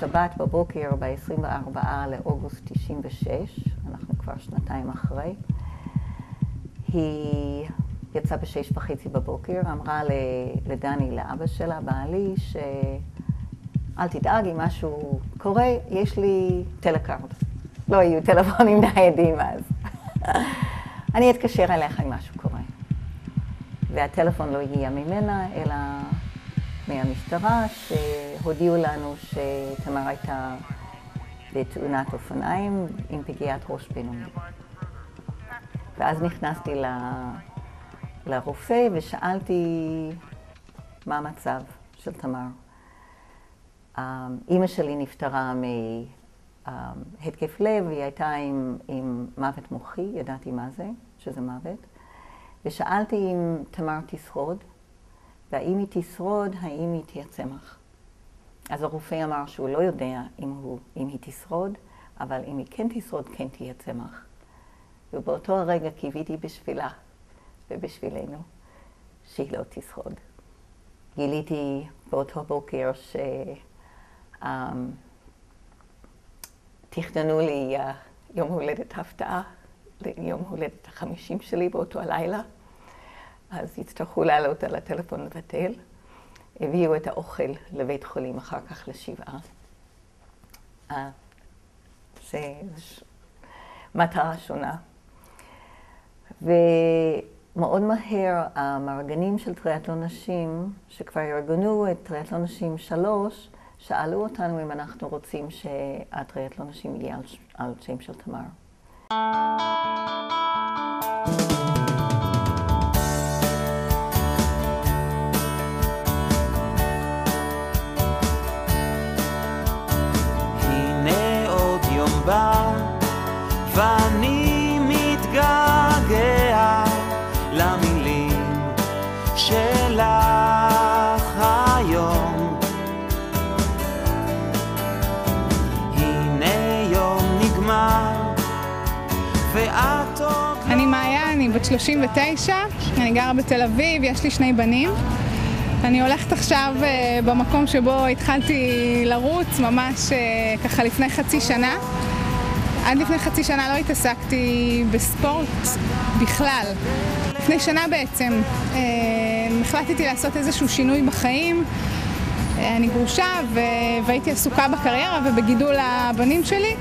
שבת בבוקר, ב-24 לאוגוסט 96, אנחנו כבר שנתיים אחרי, היא יצאה ב6:30 בבוקר, אמרה לדני, לאבא שלה, בעלי, אל תדאג אם משהו קורה, יש לי טלקארד. לא היו טלפונים ניידים אז. אני אתקשר אליך אם משהו קורה. והטלפון לא הגיע ממנה, אלא מהמשטרה, שהודיעו לנו שתמר הייתה בתאונת אופניים עם פגיעת ראש בינוני. ואז נכנסתי לרופא ושאלתי מה המצב של תמר. אמא שלי נפטרה מהתקף לב, היא הייתה עם מוות מוחי, ידעתי מה זה, שזה מוות. ושאלתי אם תמר תשרוד, והאם היא תשרוד, האם היא תהיה צמח. אז הרופא אמר שהוא לא יודע אם היא תשרוד, אבל אם היא כן תשרוד, כן תהיה צמח. ובאותו הרגע קיוויתי בשבילה ובשבילנו שהיא לא תשרוד. גיליתי באותו בוקר תכננו לי יום הולדת הפתעה, ליום הולדת ה50 שלי באותו הלילה. אז יצטרכו לעלות על הטלפון לבטל. הביאו את האוכל לבית חולים אחר כך לשבעה. זה מטרה שונה. ומאוד מהר המארגנים של טריאתלון נשים, שכבר ארגנו את טריאתלון נשים 3, שאלו אותנו אם אנחנו רוצים שהטריאתלון נשים יהיה על שם של תמר. הנה עוד יום בא ואני מתגעגע למילים שלך היום. הנה יום נגמר ואת עוד... אני מאיה, אני בת 39, אני גרה בתל אביב, יש לי 2 בנים. אני הולכת עכשיו במקום שבו התחלתי לרוץ, ממש ככה לפני חצי שנה. עד לפני חצי שנה לא התעסקתי בספורט בכלל. לפני שנה בעצם החלטתי לעשות איזשהו שינוי בחיים. אני גרושה והייתי עסוקה בקריירה ובגידול הבנים שלי.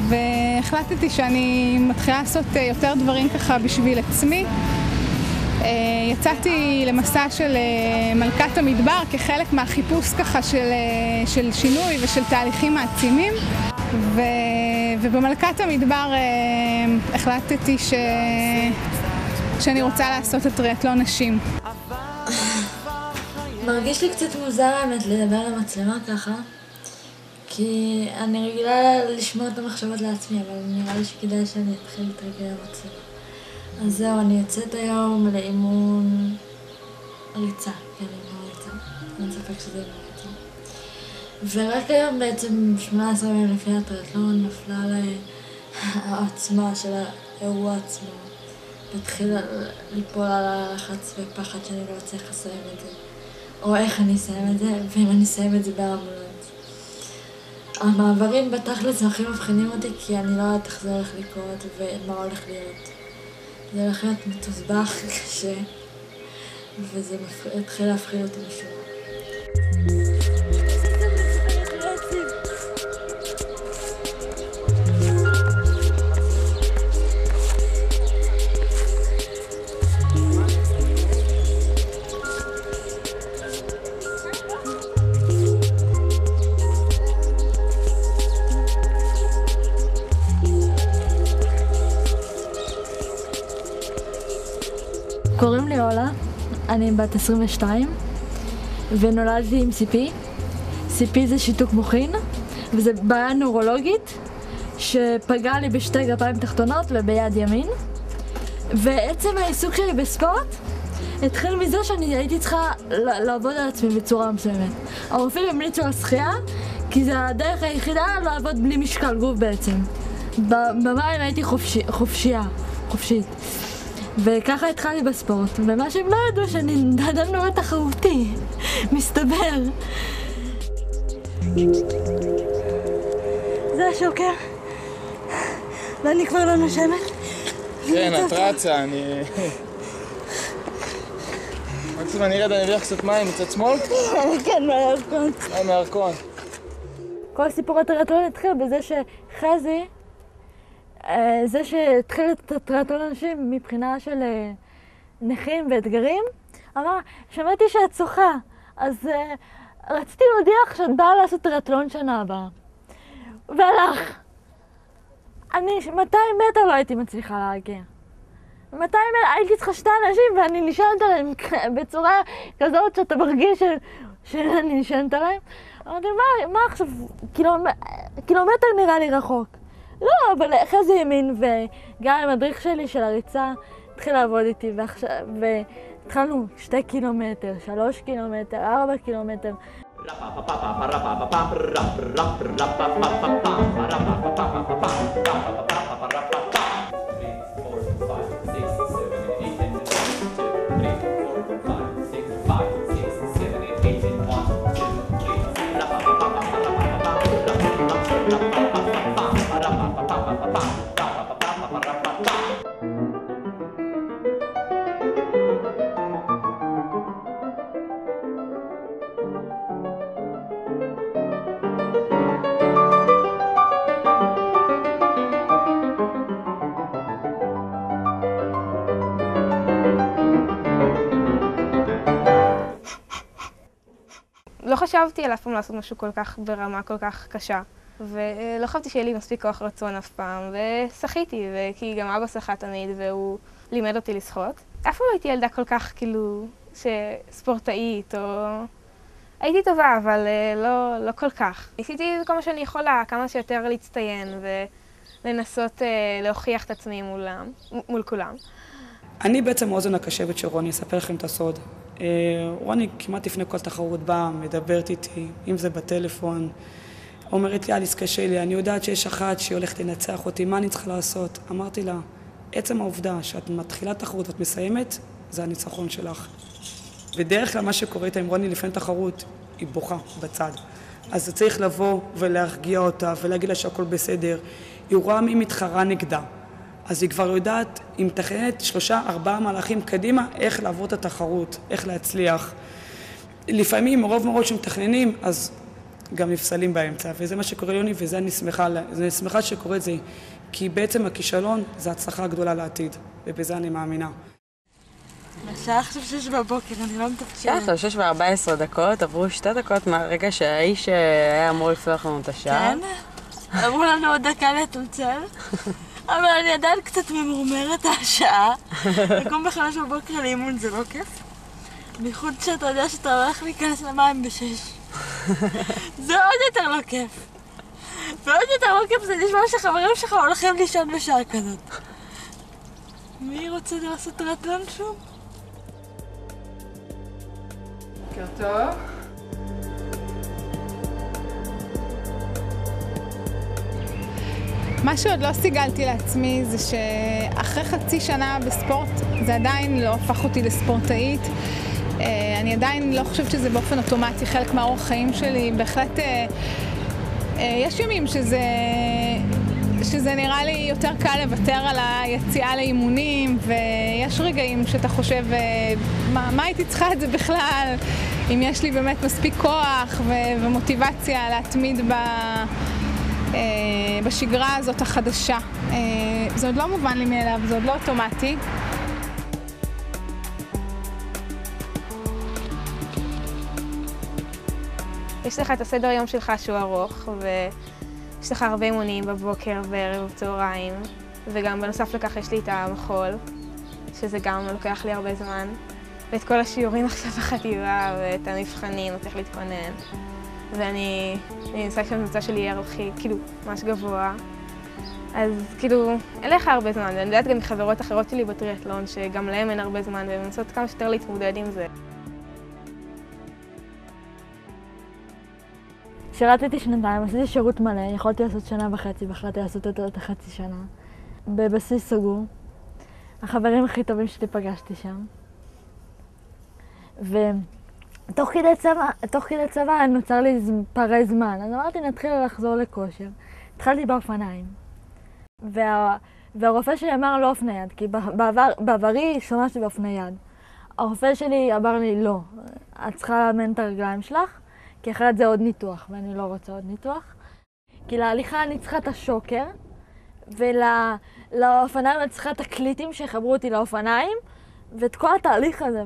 והחלטתי שאני מתחילה לעשות יותר דברים ככה בשביל עצמי. יצאתי למסע של מלכת המדבר כחלק מהחיפוש ככה של שינוי ושל תהליכים מעצימים. ובמלכת המדבר החלטתי שאני רוצה לעשות את טריאתלון נשים. מרגיש לי קצת מוזר האמת לדבר למצלמה ככה, כי אני רגילה לשמוע את המחשבות לעצמי, אבל נראה לי שכדאי שאני אתחיל להתרגל למצלמה. אז זהו, אני יוצאת היום לאימון ריצה, כן, אימון ריצה. אני ספק שזה אימון ריצה. ורק היום בעצם 18 ימים לפני הטריאתלון נפלה עליי העוצמה של האירוע עצמו. והתחילה ליפול על הלחץ ופחד שאני לא אצליח לסיים את זה. או איך אני אסיים את זה, ואם אני אסיים את זה באמבולנס. המעברים בתכלס הכי מבחינים אותי, כי אני לא יודעת איך זה הולך לקרות ומה הולך להיות. זה הולך להיות מתוסבך קשה, וזה התחיל להפחיד אותי משהו. קוראים לי אולה, אני בת 22 ונולדתי עם CP. CP זה שיתוק מוחין וזה בעיה נורולוגית שפגעה לי בשתי גפיים תחתונות וביד ימין. ועצם העיסוק שלי בספורט התחיל מזה שאני הייתי צריכה לעבוד על עצמי בצורה מסוימת. הרופאים המליצו על שחייה כי זה הדרך היחידה לעבוד בלי משקל גוף בעצם. במים הייתי חופשית. וככה התחלתי בספורט, ומה שהם לא ידעו שאני אדם נורא תחרותי, מסתבר. זה השוקר. ואני כבר לא נושמת. כן, את רצה, אני... מקסימום אני ארד, אני אביא לך קצת מים מצד שמאל? כן, מהירקון. מהירקון. כל סיפור הטריאטלון התחיל בזה שחזי, זה שהתחיל את הטריאטלון אנשים מבחינה של נכים ואתגרים, אמר, שמעתי שאת שוחה, אז רציתי להודיע לך שאת באה לעשות טריאטלון שנה הבאה. והלך. אני 200 מטר לא הייתי מצליחה להגיע. 200 מטר הייתי צריכה 2 אנשים ואני נשענת עליהם בצורה כזאת שאתה מרגיש שאני נשענת עליהם. אמרתי, מה עכשיו? קילומטר נראה לי רחוק. לא, אבל אחרי זה ימין, וגם המדריך שלי של הריצה התחיל לעבוד איתי, והתחלנו 2 קילומטר, 3 קילומטר, 4 קילומטר. לא חשבתי על אף פעם לעשות משהו כל כך ברמה כל כך קשה, ולא חשבתי שיהיה לי מספיק כוח רצון אף פעם, ושחיתי, כי גם אבא שחה תמיד והוא לימד אותי לשחות. אף פעם לא הייתי ילדה כל כך כאילו ספורטאית, או... הייתי טובה, אבל לא כל כך. ניסיתי כל מה שאני יכולה, כמה שיותר להצטיין ולנסות להוכיח את עצמי מול כולם. אני בעצם האוזן הקשבת של רוני, אספר לכם את הסוד. רוני כמעט לפני כל תחרות באה, מדברת איתי, אם זה בטלפון, אומרת לי, אליס, קשה לי, אני יודעת שיש אחת שהיא הולכת לנצח אותי, מה אני צריכה לעשות? אמרתי לה, עצם העובדה שאת מתחילה תחרות ואת מסיימת, זה הניצחון שלך. בדרך כלל מה שקורה איתה עם רוני לפני תחרות, היא בוכה בצד. אז צריך לבוא ולהרגיע אותה ולהגיד לה שהכל בסדר. היא רואה מי מתחרה נגדה. אז היא כבר יודעת, היא מתכננת 3-4 מהלכים קדימה, איך לעבור את התחרות, איך להצליח. לפעמים, מרוב שמתכננים, אז גם נפסלים באמצע, וזה מה שקורה ליוני, וזה אני שמחה שקורה את זה, כי בעצם הכישלון זה הצלחה גדולה לעתיד, ובזה אני מאמינה. השעה עכשיו 6 בבוקר, אני לא מתפקדת. עכשיו 6 ו-14 דקות, עברו 2 דקות מהרגע שהאיש היה אמור לפתוח לנו את השעה. כן, אמרו לנו עוד דקה לצלצל. אבל אני עדיין קצת ממורמרת השעה. לקום ב5 בבוקר לאימון זה לא כיף. בייחוד שאתה יודע שאתה הולך להיכנס למים ב6. זה עוד יותר לא כיף. ועוד יותר לא כיף זה נשמע שחברים שלך הולכים לישון בשעה כזאת. מי רוצה לעשות טריאטלון שוב? בוקר טוב. מה שעוד לא סיגלתי לעצמי זה שאחרי חצי שנה בספורט זה עדיין לא הפך אותי לספורטאית. אני עדיין לא חושבת שזה באופן אוטומטי חלק מהאורח חיים שלי. בהחלט יש ימים שזה נראה לי יותר קל לוותר על היציאה לאימונים, ויש רגעים שאתה חושב מה הייתי צריכה את זה בכלל, אם יש לי באמת מספיק כוח ומוטיבציה להתמיד בשגרה הזאת החדשה. זה עוד לא מובן לי מאליו, זה עוד לא אוטומטי. יש לך את הסדר יום שלך שהוא ארוך, ויש לך הרבה אימונים בבוקר וערב וצהריים, וגם בנוסף לכך יש לי את המחול, שזה גם לוקח לי הרבה זמן, ואת כל השיעורים עכשיו בחטיבה, ואת המבחנים, צריך להתכונן. ואני ניסה שהממוצע שלי יהיה הכי, כאילו, ממש גבוה. אז כאילו, אין לך הרבה זמן, ואני יודעת גם מחברות אחרות שלי בטריאטלון, שגם להם אין הרבה זמן, והן מנסות כמה שיותר להתמודד עם זה. שירתתי 2 עשיתי שירות מלא, יכולתי לעשות 1.5 שנה, והחלטתי לעשות אותו את החצי שנה. בבסיס סגור. החברים הכי טובים שלי פגשתי שם. תוך כדי צבא נוצר לי פרי זמן, אז אמרתי נתחיל לחזור לכושר. התחלתי באופניים. והרופא שלי אמר לא אופני יד, כי בעברי השתמשתי באופני יד. הרופא שלי אמר לי לא, את צריכה לאמן את הרגליים שלך, כי אחרת זה עוד ניתוח, ואני לא רוצה עוד ניתוח. כי להליכה אני צריכה את השוקר, ולאופניים אני צריכה את הקליטים שיחברו אותי לאופניים, ואת כל התהליך הזה.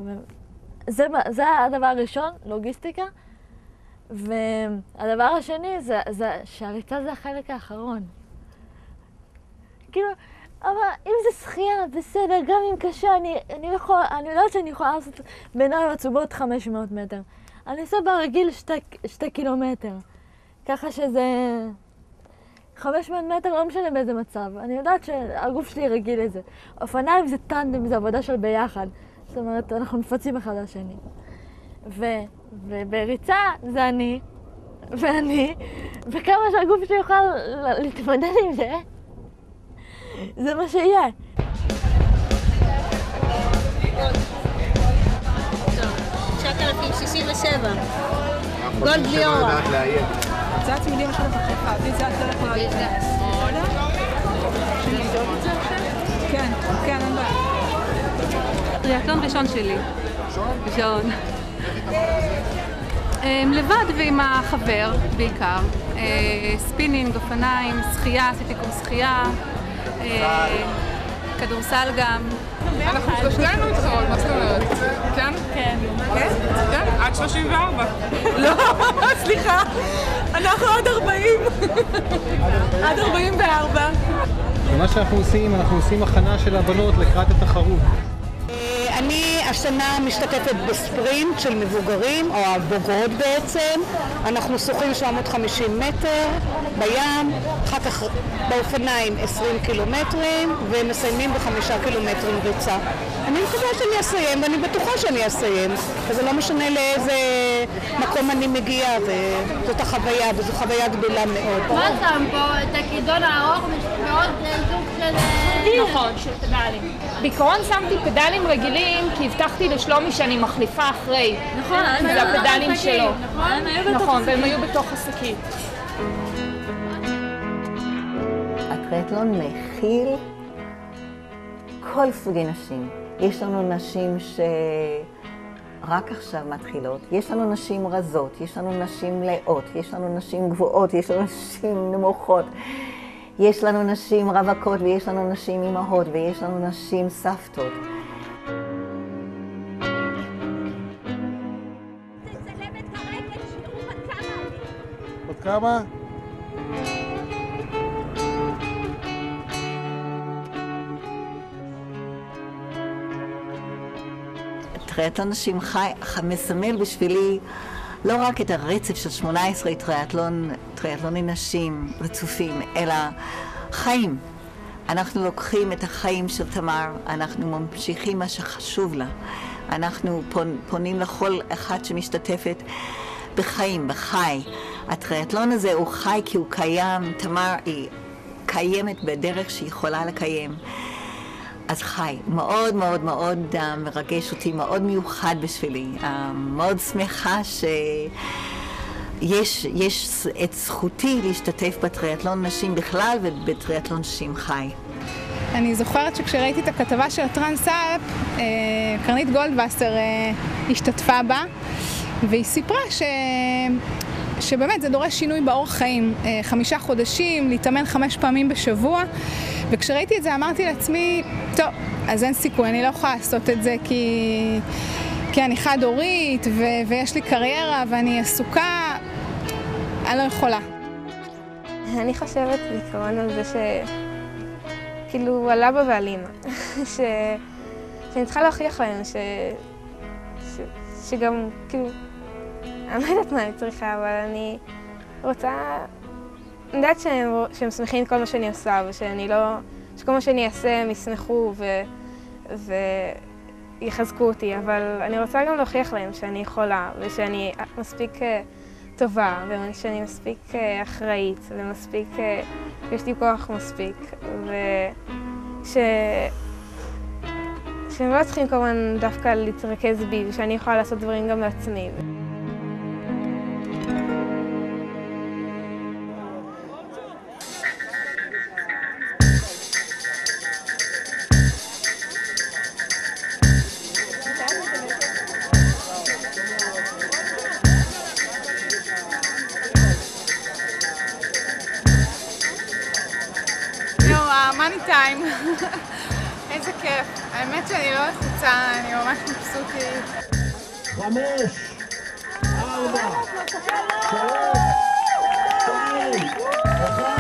זה הדבר הראשון, לוגיסטיקה. והדבר השני זה שהריצה זה החלק האחרון. כאילו, אבל אם זה שחייה, בסדר, גם אם קשה, אני יודעת שאני יכולה לעשות בעיניים עצובות 500 מטר. אני עושה ברגיל 2 קילומטר. ככה שזה 500 מטר, לא משנה באיזה מצב. אני יודעת שהגוף שלי רגיל לזה. אופניים זה טנדם, זה עבודה של ביחד. זאת אומרת, אנחנו מפצים אחד על השני. ובריצה זה אני, וכמה שהגוף שלי יוכל להתמודד עם זה, זה מה שיהיה. 9,067. גולד ליאורה. זה הצמידים של התחלפה, וזה את לא יכולה להתנס. כן, אין בעיה. טריאטלון ראשון שלי. ראשון. לבד ועם החבר בעיקר. ספינינג, אופניים, שחייה, עשיתי קורס שחייה. כדורסל גם. אנחנו שלושתנו מתחרות, מה זאת אומרת? כן? כן. כן? כן, עד 34. לא, סליחה, אנחנו עד 40. עד 44. ומה שאנחנו עושים הכנה של הבנות לקראת התחרות. אני השנה משתתפת בספרינט של מבוגרים, או הבוגרות בעצם. אנחנו שוחים 750 מטר בים, אחר כך באופניים 20 קילומטרים, ומסיימים ב5 קילומטרים ריצה. אני מקווה שאני אסיים, ואני בטוחה שאני אסיים. וזה לא משנה לאיזה מקום אני מגיעה, וזאת החוויה, וזו חוויה גדולה מאוד. מה שם פה? את הכידון הארוך ועוד זוג של... נכון, של פדלים. בעיקרון שמתי פדלים רגילים, כי הבטחתי לשלומי שאני מחליפה אחרי. נכון, זה הפדלים שלו. נכון, והם היו בתוך השקית. הטריאתלון מכיל כל סוגי נשים. יש לנו נשים שרק עכשיו מתחילות, יש לנו נשים רזות, יש לנו נשים מלאות, יש לנו נשים גבוהות, יש לנו נשים נמוכות. יש לנו נשים רווקות ויש לנו נשים אימהות ויש לנו נשים סבתות. עוד כמה? טריאתלון נשים חי מסמל בשבילי לא רק את הרצף של 18 טריאתלוני נשים רצופים, אלא חיים. אנחנו לוקחים את החיים של תמר, אנחנו ממשיכים מה שחשוב לה. אנחנו פונים לכל אחד שמשתתפת בחיים, בחי. הטריאתלון הזה הוא חי כי הוא קיים, תמר היא קיימת בדרך שהיא יכולה לקיים. אז חי, מאוד מאוד מאוד מרגש אותי, מאוד מיוחד בשבילי. מאוד שמחה שיש את זכותי להשתתף בטריאתלון נשים בכלל ובטריאתלון נשים חי. אני זוכרת שכשראיתי את הכתבה של הטרנס-אפ, קרנית גולדווסר השתתפה בה, והיא סיפרה שבאמת זה דורש שינוי באורח חיים. 5 חודשים, להתאמן 5 פעמים בשבוע, וכשראיתי את זה אמרתי לעצמי, טוב, אז אין סיכוי, אני לא יכולה לעשות את זה כי אני חד-הורית ויש לי קריירה ואני עסוקה, אני לא יכולה. אני חושבת בעיקרון על זה כאילו על אבא ועל אמא, שאני צריכה להוכיח להם שגם כאילו, אני לא יודעת מה אני צריכה, אבל אני רוצה, אני יודעת שהם שמחים כל מה שאני עושה, שכל מה שאני אעשה הם ישמחו ויחזקו אותי, אבל אני רוצה גם להוכיח להם שאני יכולה ושאני מספיק טובה ושאני מספיק אחראית ומספיק, יש לי כוח מספיק שהם לא צריכים כמובן דווקא להתרכז בי, ושאני יכולה לעשות דברים גם בעצמי. מאני טיים. איזה כיף. האמת שאני לא לחוצה, אני ממש מבסוטית. 5, 4, 3, 2, 1.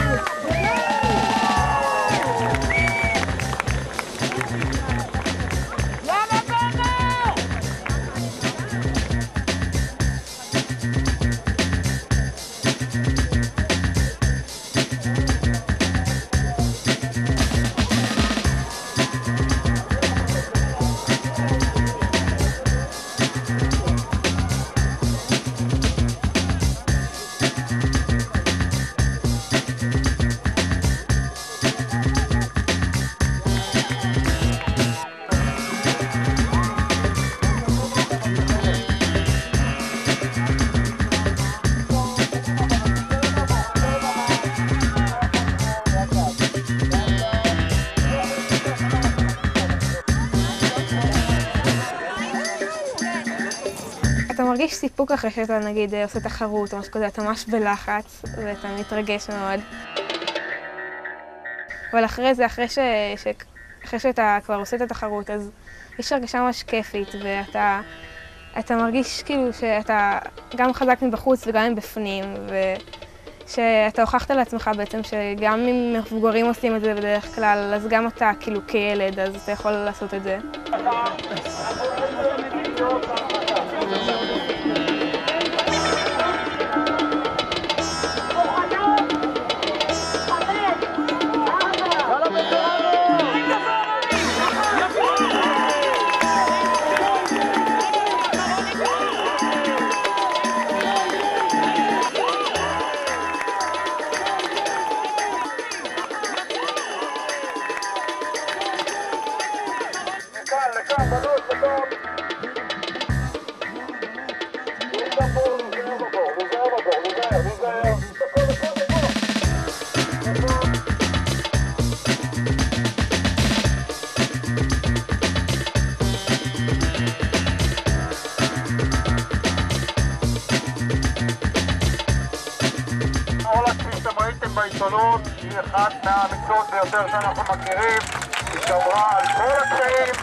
אתה מרגיש סיפוק אחרי שאתה נגיד עושה תחרות או משהו כזה, אתה ממש בלחץ ואתה מתרגש מאוד. אבל אחרי זה, אחרי שאתה כבר עושה את התחרות, אז יש הרגשה ממש כיפית ואתה מרגיש כאילו שאתה גם חזק מבחוץ וגם מבפנים, ושאתה הוכחת לעצמך בעצם שגם אם מבוגרים עושים את זה בדרך כלל, אז גם אתה כאילו כילד, אז אתה יכול לעשות את זה. בעיתונות היא אחת מהאמיצות ביותר שאנחנו מכירים, היא שמרה על כל הקשיים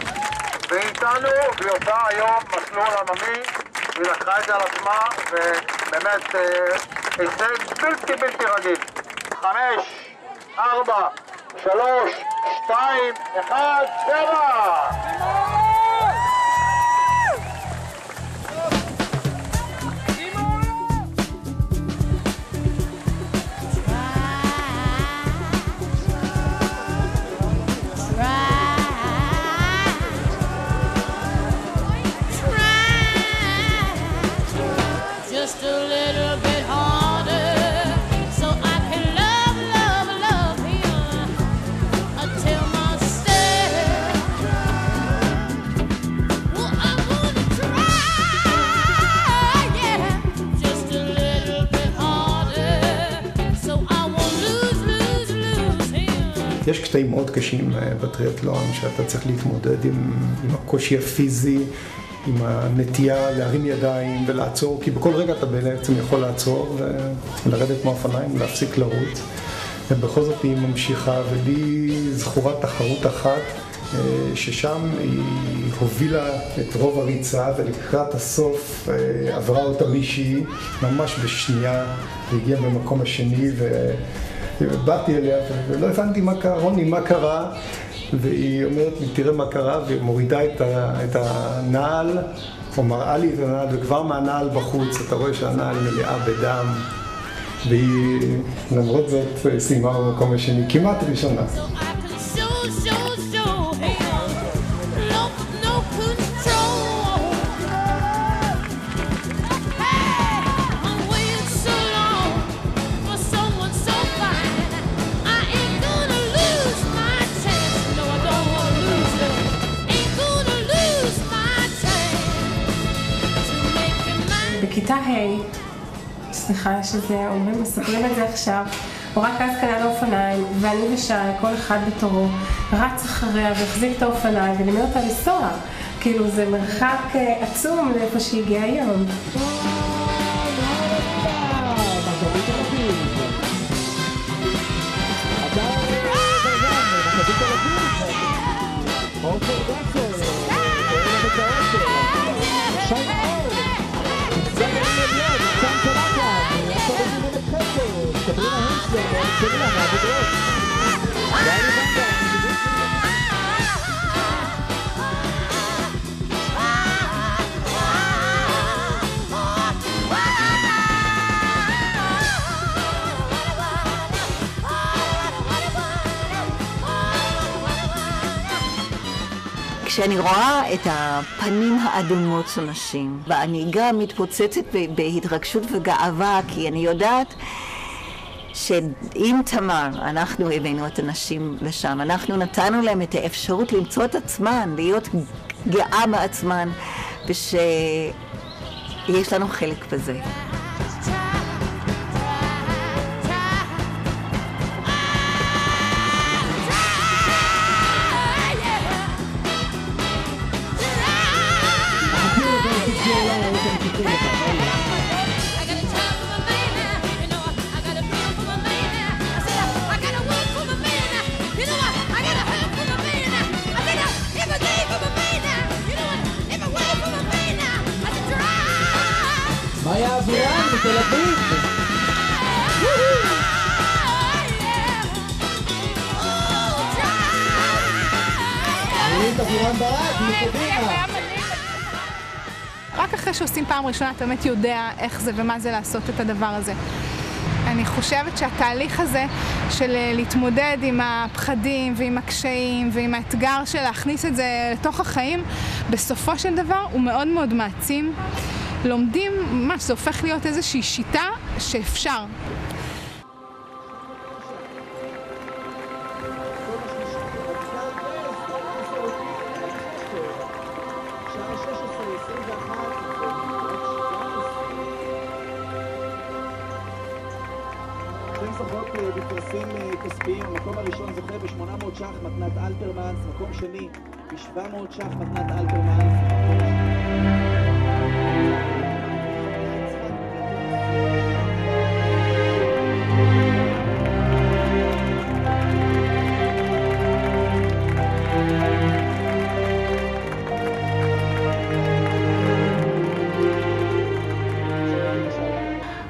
ואיתנו, והיא עושה היום מסלול עממי, היא לקחה את זה על עצמה ובאמת הישג בלתי רגיל. 5, 4, 3, 2, 1, 7! יש קטעים מאוד קשים בטריאטלון שאתה צריך להתמודד עם הקושי הפיזי, עם הנטייה להרים ידיים ולעצור, כי בכל רגע אתה בעצם יכול לעצור ולרדת מהאופניים ולהפסיק לרוץ. ובכל זאת היא ממשיכה, ולי זכורה תחרות אחת ששם היא הובילה את רוב הריצה, ולקראת הסוף עברה אותה מישהי ממש בשנייה והגיעה במקום השני, ובאתי אליה ולא הבנתי מה קרה, רוני, מה קרה? והיא אומרת לי, תראה מה קרה, והיא מורידה את הנעל, או מראה לי את הנעל, וכבר מהנעל בחוץ אתה רואה שהנעל מלאה בדם, והיא למרות זאת סיימה במקום השני, כמעט ראשונה. ה', סליחה שזה אומרים, מספרים את זה עכשיו, הוא רק אז קנה לאופניים, ואני ושי, כל אחד בתורו, רץ אחריה והחזיק את האופניים ולימד אותה לנסוע. כאילו זה מרחק עצום לאיפה שהגיע היום. כשאני רואה את הפנים האדומות של נשים, והנהיגה מתפוצצת בהתרגשות וגאווה, כי אני יודעת שעם תמר אנחנו הבאנו את הנשים לשם, אנחנו נתנו להם את האפשרות למצוא את עצמן, להיות גאה בעצמן, ושיש לנו חלק בזה. מאיה אבירן בתל אביב. רק אחרי שעושים פעם ראשונה אתה באמת יודע איך זה ומה זה לעשות את הדבר הזה. אני חושבת שהתהליך הזה של להתמודד עם הפחדים ועם הקשיים ועם האתגר של להכניס את זה לתוך החיים, בסופו של דבר הוא מאוד מאוד מעצים. לומדים ממש, זה הופך להיות איזושהי שיטה שאפשר. זוכות בפרסים כספיים, המקום הראשון זוכה ב-800 ש"ח מתנת אלתרמנס, מקום שני ב-700 ש"ח מתנת אלתרמנס.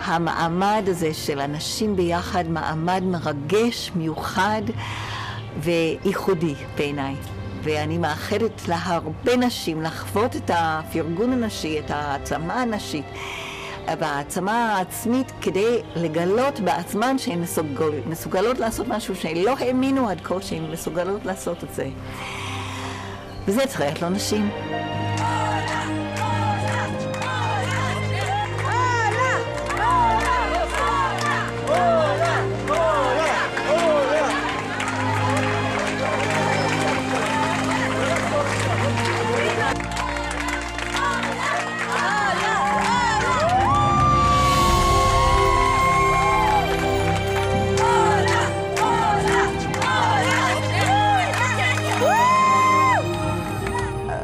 המעמד הזה של אנשים ביחד, מעמד מרגש, מיוחד וייחודי בעיניי. ואני מאחדת להרבה נשים לחוות את הפרגון הנשי, את העצמה הנשית, והעצמה העצמית כדי לגלות בעצמן שהן מסוגלות לעשות משהו שהן לא האמינו עד כה שהן מסוגלות לעשות את זה. וזה טריאתלון נשים.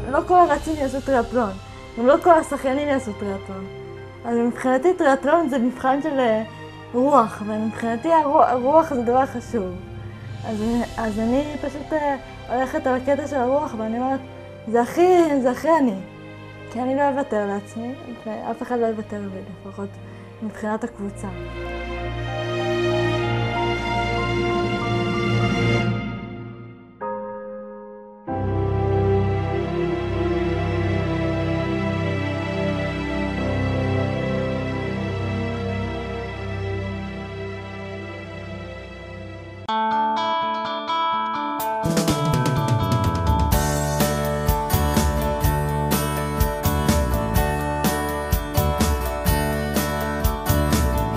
לא כל הרצים יעשו טריאתלון, גם לא כל השחיינים יעשו טריאתלון. אז מבחינתי טריאתלון זה מבחן של רוח, ומבחינתי הרוח זה דבר חשוב. אז אני פשוט הולכת על הקטע של הרוח, ואני אומרת, זה הכי אני. כי אני לא אוותר לעצמי, ואף אחד לא יוותר בי, לפחות מבחינת הקבוצה.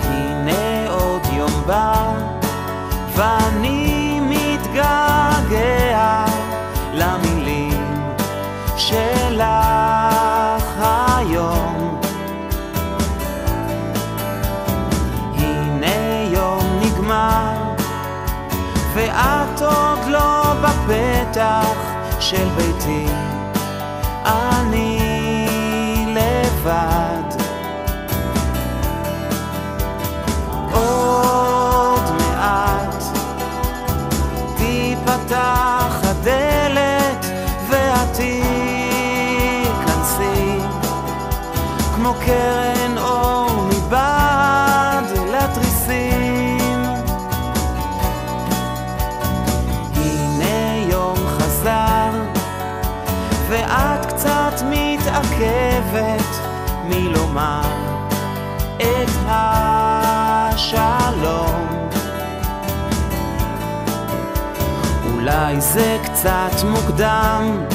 הנה ואת עוד לא בפתח של ביתי, אני לבד. עוד מעט תיפתח הדלת ואת תיכנסי כמו קרן אור מבעד לתריסים. הנה יום חזר ואת קצת מתעכבת מלומר את השלום. אולי זה קצת מוקדם,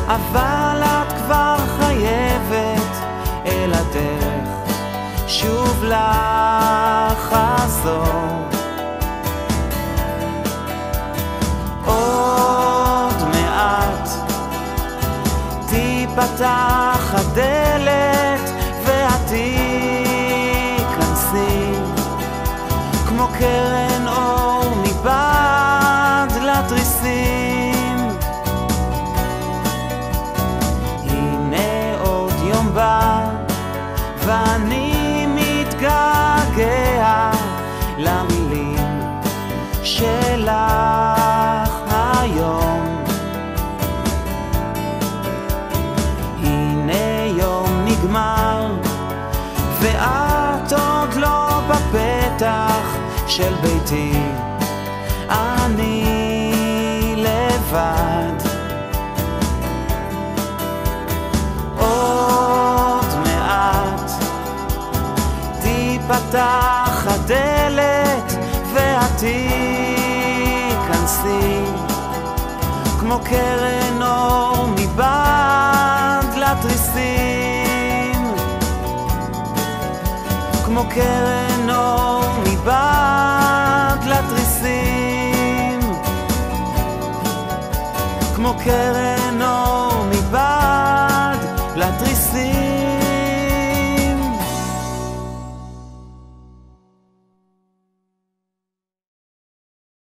אבל את כבר חייבת אל הדרך שוב לחזור. עוד מעט תיפתח הדלת ואת תיכנסי כמו קרן אור מבעד לתריסים. הנה עוד יום בא ואני מתגעגע למילים שלך היום. הנה יום נגמר ואת עוד לא בפתח של ביתי, אני לבד. עוד מעט תיפתח הדלת ואת תיכנסי כמו קרן אור מבעד לתריסים, כמו קרן אור מבעד לתריסים, כמו קרן